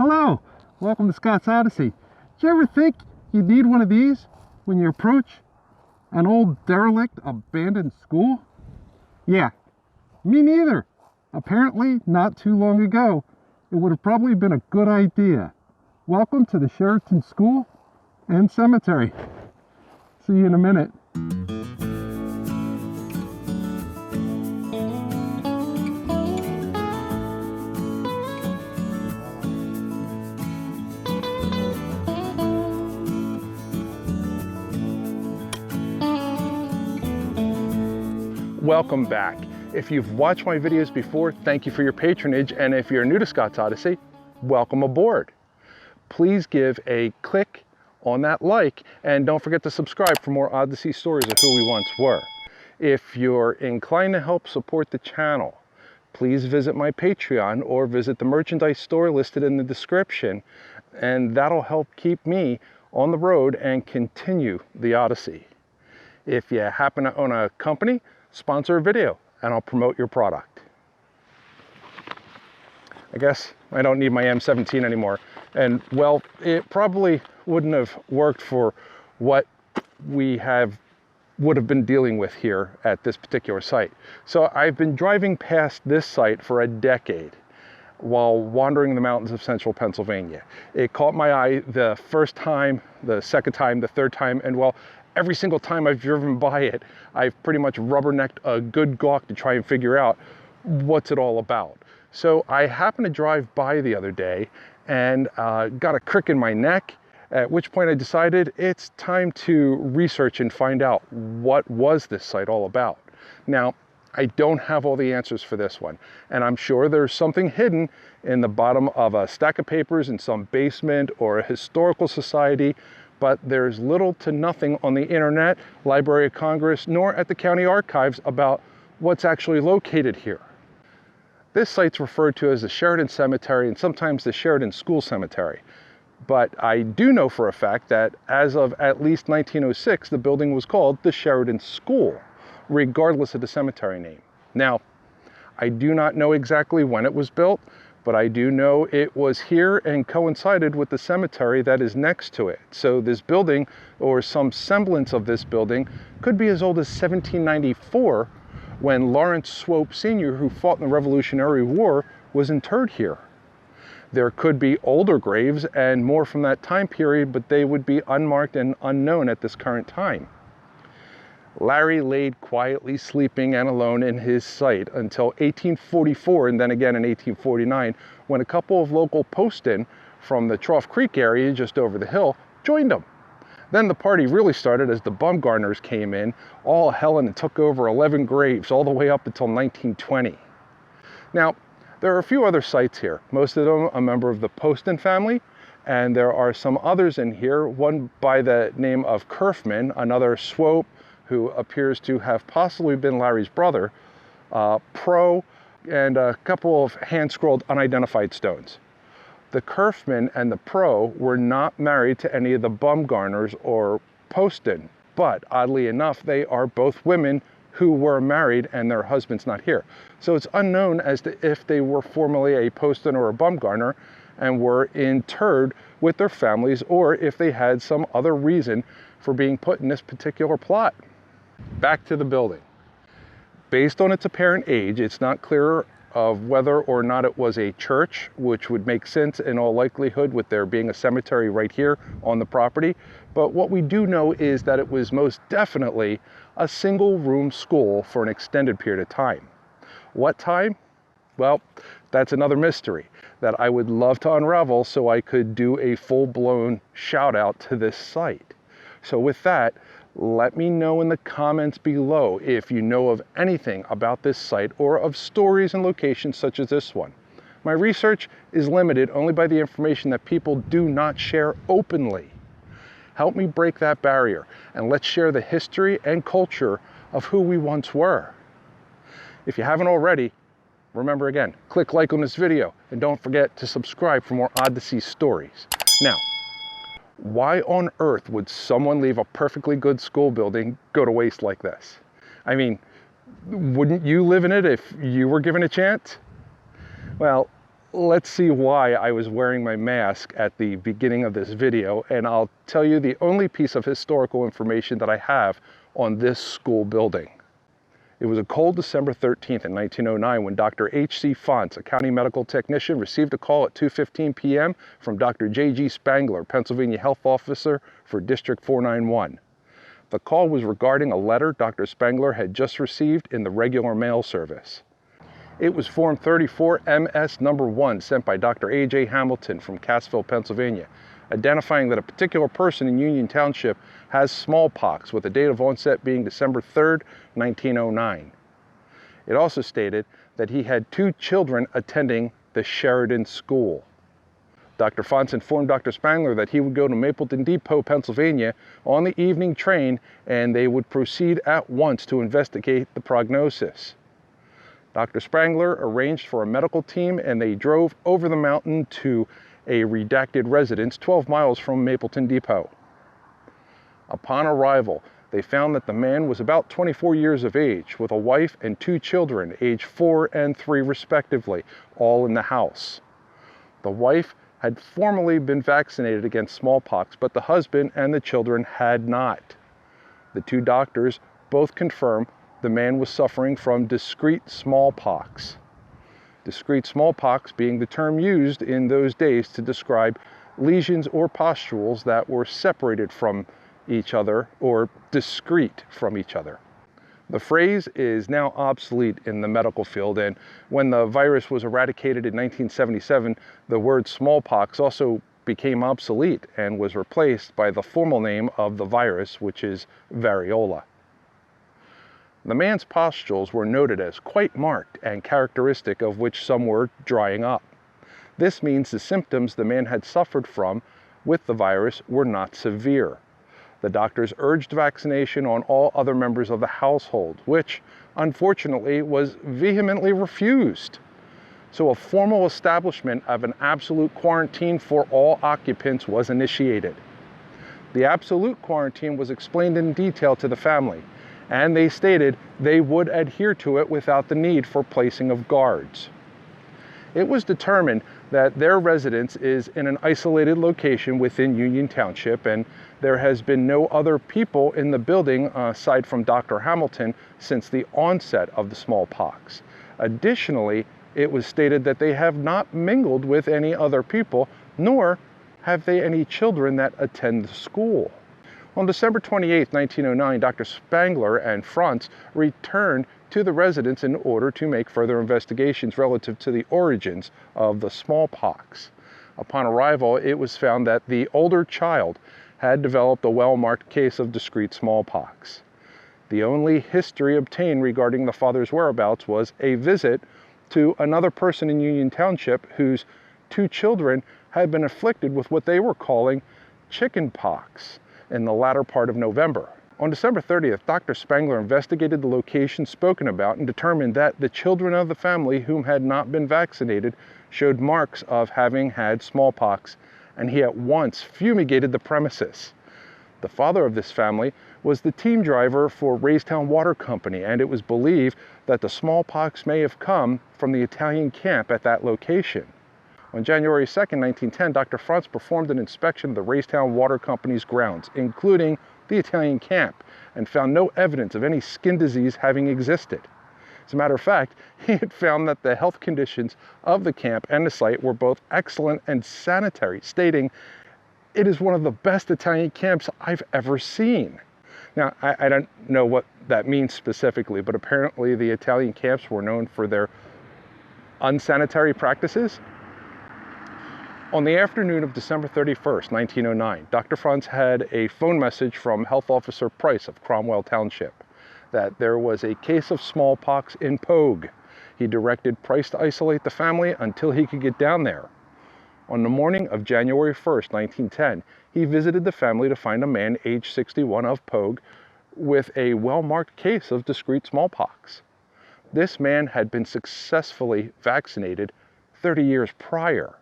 Hello, welcome to Scott's Odyssey. Did you ever think you'd need one of these when you approach an old derelict abandoned school? Yeah, me neither. Apparently, not too long ago, it would have probably been a good idea. Welcome to the Sheridan School and Cemetery. See you in a minute. Welcome back. If you've watched my videos before, thank you for your patronage, and if you're new to Scott's Odyssey, welcome aboard. Please give a click on that like, and don't forget to subscribe for more ODDySEEy stories of who we once were. If you're inclined to help support the channel, please visit my Patreon or visit the merchandise store listed in the description, and that'll help keep me on the road and continue the Odyssey. If you happen to own a company, sponsor a video and I'll promote your product. I guess I don't need my M17 anymore. And well, it probably wouldn't have worked for what we would have been dealing with here at this particular site. So I've been driving past this site for a decade while wandering the mountains of central Pennsylvania. It caught my eye the first time, the second time, the third time, and well, every single time I've driven by it, I've pretty much rubbernecked a good gawk to try and figure out what's it all about. So I happened to drive by the other day and got a crick in my neck, at which point I decided it's time to research and find out what was this site all about. Now, I don't have all the answers for this one, and I'm sure there's something hidden in the bottom of a stack of papers in some basement or a historical society, but there's little to nothing on the internet, Library of Congress, nor at the county archives about what's actually located here. This site's referred to as the Sheridan Cemetery and sometimes the Sheridan School Cemetery. But I do know for a fact that as of at least 1906, the building was called the Sheridan School, regardless of the cemetery name. Now, I do not know exactly when it was built, but I do know it was here and coincided with the cemetery that is next to it. So this building, or some semblance of this building, could be as old as 1794, when Lawrence Swope Sr., who fought in the Revolutionary War, was interred here. There could be older graves and more from that time period, but they would be unmarked and unknown at this current time. Larry laid quietly sleeping and alone in his site until 1844, and then again in 1849, when a couple of local postmen from the Trough Creek area just over the hill joined him. Then the party really started as the Bumgarners came in, all helling and took over 11 graves all the way up until 1920. Now, there are a few other sites here, most of them a member of the Poston family, and there are some others in here, one by the name of Kerfman, another Swope, who appears to have possibly been Larry's brother, Pro, and a couple of hand-scrolled unidentified stones. The Kerfman and the Pro were not married to any of the Bumgarners or Poston, but oddly enough, they are both women who were married and their husband's not here. So it's unknown as to if they were formerly a Poston or a Bumgarner and were interred with their families, or if they had some other reason for being put in this particular plot. Back to the building. Based on its apparent age, it's not clear of whether or not it was a church, which would make sense in all likelihood with there being a cemetery right here on the property. But what we do know is that it was most definitely a single-room school for an extended period of time. What time? Well, that's another mystery that I would love to unravel so I could do a full-blown shout out to this site. So with that, let me know in the comments below if you know of anything about this site or of stories and locations such as this one. My research is limited only by the information that people do not share openly. Help me break that barrier and let's share the history and culture of who we once were. If you haven't already, remember again, click like on this video and don't forget to subscribe for more ODDySEEy stories. Now, why on earth would someone leave a perfectly good school building go to waste like this? I mean, wouldn't you live in it if you were given a chance? Well, let's see why I was wearing my mask at the beginning of this video, and I'll tell you the only piece of historical information that I have on this school building. It was a cold December 13th in 1909 when Dr. H.C. Fonts, a county medical technician, received a call at 2:15 p.m. from Dr. J.G. Spangler, Pennsylvania Health Officer for District 491. The call was regarding a letter Dr. Spangler had just received in the regular mail service. It was Form 34 MS number 1 sent by Dr. A.J. Hamilton from Cassville, Pennsylvania, identifying that a particular person in Union Township has smallpox with a date of onset being December 3rd, 1909. It also stated that he had 2 children attending the Sheridan school. Dr. Fonts informed Dr. Spangler that he would go to Mapleton Depot, Pennsylvania on the evening train, and they would proceed at once to investigate the prognosis. Dr. Spangler arranged for a medical team, and they drove over the mountain to a redacted residence 12 miles from Mapleton Depot. Upon arrival, they found that the man was about 24 years of age, with a wife and 2 children, aged 4 and 3 respectively, all in the house. The wife had formerly been vaccinated against smallpox, but the husband and the children had not. The 2 doctors both confirmed the man was suffering from discrete smallpox. Discrete smallpox being the term used in those days to describe lesions or pustules that were separated from each other or discrete from each other. The phrase is now obsolete in the medical field, and when the virus was eradicated in 1977, the word smallpox also became obsolete and was replaced by the formal name of the virus, which is variola. The man's pustules were noted as quite marked and characteristic, of which some were drying up. This means the symptoms the man had suffered from with the virus were not severe. The doctors urged vaccination on all other members of the household, which unfortunately was vehemently refused. So a formal establishment of an absolute quarantine for all occupants was initiated. The absolute quarantine was explained in detail to the family, and they stated they would adhere to it without the need for placing of guards. It was determined that their residence is in an isolated location within Union Township, and there has been no other people in the building aside from Dr. Hamilton since the onset of the smallpox. Additionally, it was stated that they have not mingled with any other people, nor have they any children that attend the school. On December 28, 1909, Dr. Spangler and Frantz returned to the residence in order to make further investigations relative to the origins of the smallpox. Upon arrival, it was found that the older child had developed a well-marked case of discrete smallpox. The only history obtained regarding the father's whereabouts was a visit to another person in Union Township whose 2 children had been afflicted with what they were calling chicken pox in the latter part of November. On December 30th, Dr. Spangler investigated the location spoken about and determined that the children of the family whom had not been vaccinated showed marks of having had smallpox, and he at once fumigated the premises. The father of this family was the team driver for Raystown Water Company, and it was believed that the smallpox may have come from the Italian camp at that location. On January 2nd, 1910, Dr. Frantz performed an inspection of the Raystown Water Company's grounds, including the Italian camp, and found no evidence of any skin disease having existed. As a matter of fact, he had found that the health conditions of the camp and the site were both excellent and sanitary, stating, "It is one of the best Italian camps I've ever seen." Now, I don't know what that means specifically, but apparently the Italian camps were known for their unsanitary practices. On the afternoon of December 31st, 1909, Dr. Frantz had a phone message from Health Officer Price of Cromwell Township that there was a case of smallpox in Pogue. He directed Price to isolate the family until he could get down there. On the morning of January 1st, 1910, he visited the family to find a man aged 61 of Pogue with a well-marked case of discrete smallpox. This man had been successfully vaccinated 30 years prior.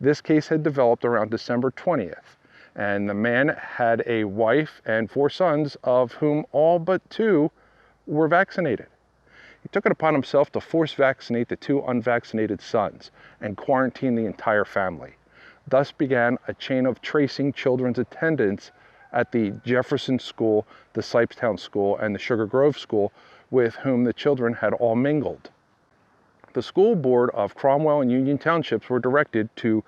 This case had developed around December 20th, and the man had a wife and 4 sons, of whom all but 2 were vaccinated. He took it upon himself to force vaccinate the 2 unvaccinated sons and quarantine the entire family. Thus began a chain of tracing children's attendance at the Jefferson School, the Sipetown School, and the Sugar Grove School, with whom the children had all mingled. The school board of Cromwell and Union Townships were directed to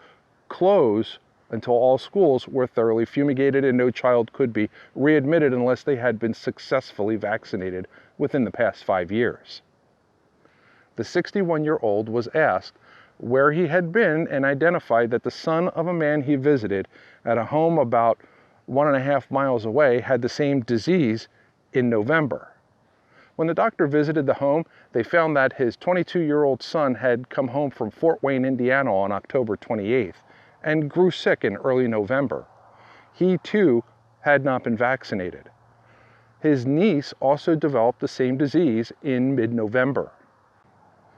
close until all schools were thoroughly fumigated and no child could be readmitted unless they had been successfully vaccinated within the past 5 years. The 61-year-old was asked where he had been and identified that the son of a man he visited at a home about 1.5 miles away had the same disease in November. When the doctor visited the home, they found that his 22-year-old son had come home from Fort Wayne, Indiana on October 28th and grew sick in early November. He too had not been vaccinated. His niece also developed the same disease in mid-November.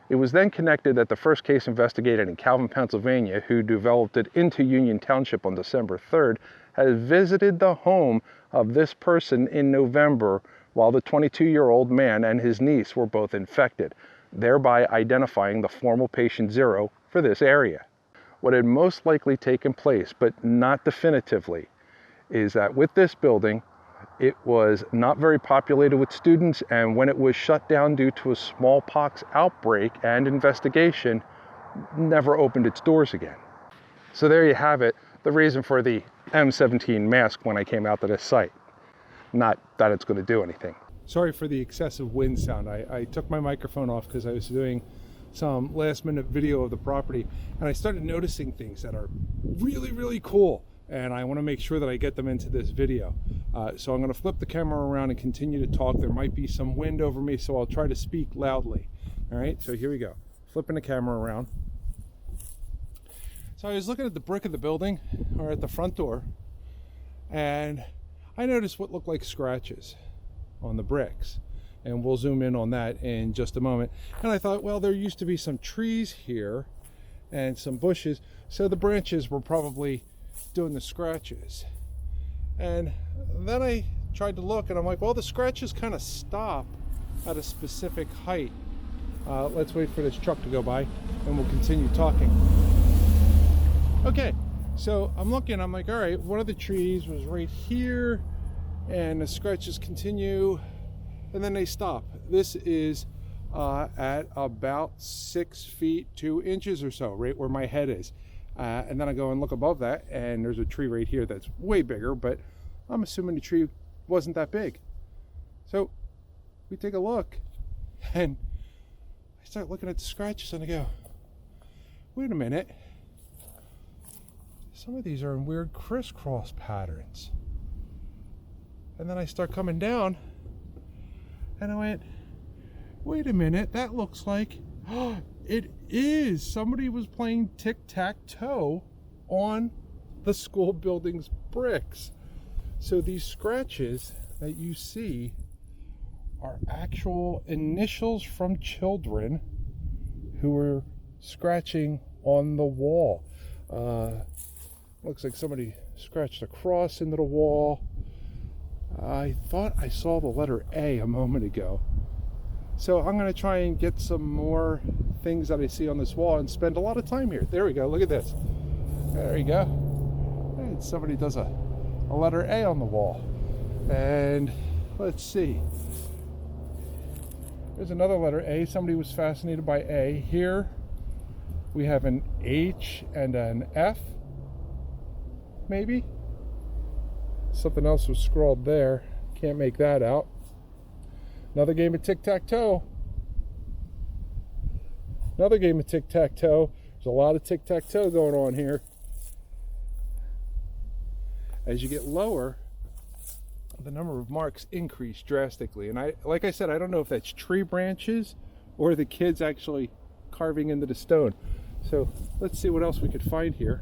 It was then connected that the first case investigated in Calvin, Pennsylvania, who developed it into Union Township on December 3rd, had visited the home of this person in November while the 22-year-old man and his niece were both infected, thereby identifying the formal patient 0 for this area. What had most likely taken place, but not definitively, is that with this building, it was not very populated with students, and when it was shut down due to a smallpox outbreak and investigation, never opened its doors again. So there you have it, the reason for the M17 mask when I came out to this site. Not that it's going to do anything. Sorry for the excessive wind sound. I took my microphone off because I was doing some last-minute video of the property, and I started noticing things that are really, really cool, and I want to make sure that I get them into this video. So I'm going to flip the camera around and continue to talk. There might be some wind over me, so I'll try to speak loudly. All right, so here we go. Flipping the camera around. So I was looking at the brick of the building, or at the front door, and I noticed what looked like scratches on the bricks. And we'll zoom in on that in just a moment. And I thought, well, there used to be some trees here and some bushes, so the branches were probably doing the scratches. And then I tried to look, and I'm like, well, the scratches kind of stop at a specific height. Let's wait for this truck to go by, and we'll continue talking. Okay, so I'm looking, I'm like, all right, one of the trees was right here, and the scratches continue, and then they stop. This is at about 6 feet 2 inches or so, right where my head is. And then I go and look above that, and there's a tree right here that's way bigger, but I'm assuming the tree wasn't that big. So we take a look, and I start looking at the scratches, and I go, wait a minute. Some of these are in weird crisscross patterns. And then I start coming down, and I went, wait a minute, that looks like, it is. Somebody was playing tic-tac-toe on the school building's bricks. So these scratches that you see are actual initials from children who were scratching on the wall. Looks like somebody scratched a cross into the wall. I thought I saw the letter A a moment ago. So I'm going to try and get some more things that I see on this wall and spend a lot of time here. There we go. Look at this. There we go. And somebody does a letter A on the wall. And let's see. There's another letter A. Somebody was fascinated by A. Here we have an H and an F. Maybe. Something else was scrawled there. Can't make that out. Another game of tic-tac-toe. Another game of tic-tac-toe. There's a lot of tic-tac-toe going on here. As you get lower, the number of marks increase drastically. And like I said, I don't know if that's tree branches or the kids actually carving into the stone. So let's see what else we could find here.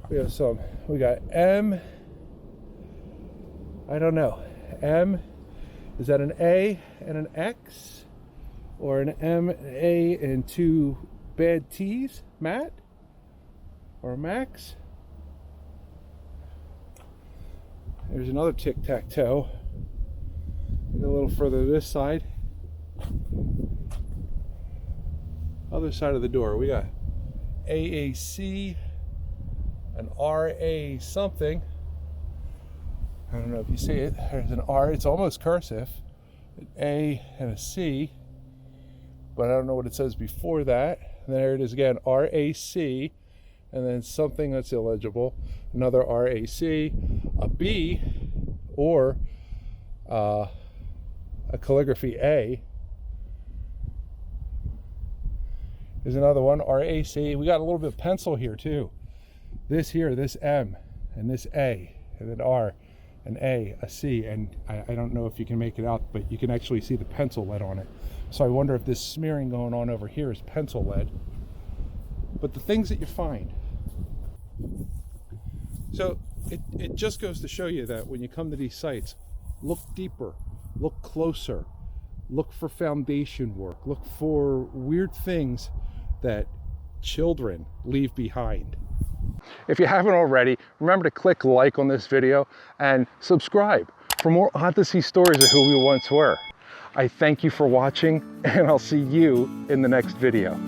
We got M. I don't know. M, is that an A and an X? Or an M, an A, and 2 bad T's? Matt? Or Max? There's another tic-tac-toe. a little further to this side. Other side of the door, we got AAC, an RA something. I don't know if you see it. There's an R, it's almost cursive, an A and a C, but I don't know what it says before that. And there it is again, RAC, and then something that's illegible, another RAC, a B, or a calligraphy A. There's another one, RAC. We got a little bit of pencil here too. This here, this M, and this A, and then R, an A, a C, and I don't know if you can make it out, but you can actually see the pencil lead on it. So I wonder if this smearing going on over here is pencil lead. But the things that you find. So it just goes to show you that when you come to these sites, look deeper, look closer, look for foundation work, look for weird things that children leave behind. If you haven't already, remember to click like on this video and subscribe for more ODDySEEy stories of who we once were. I thank you for watching, and I'll see you in the next video.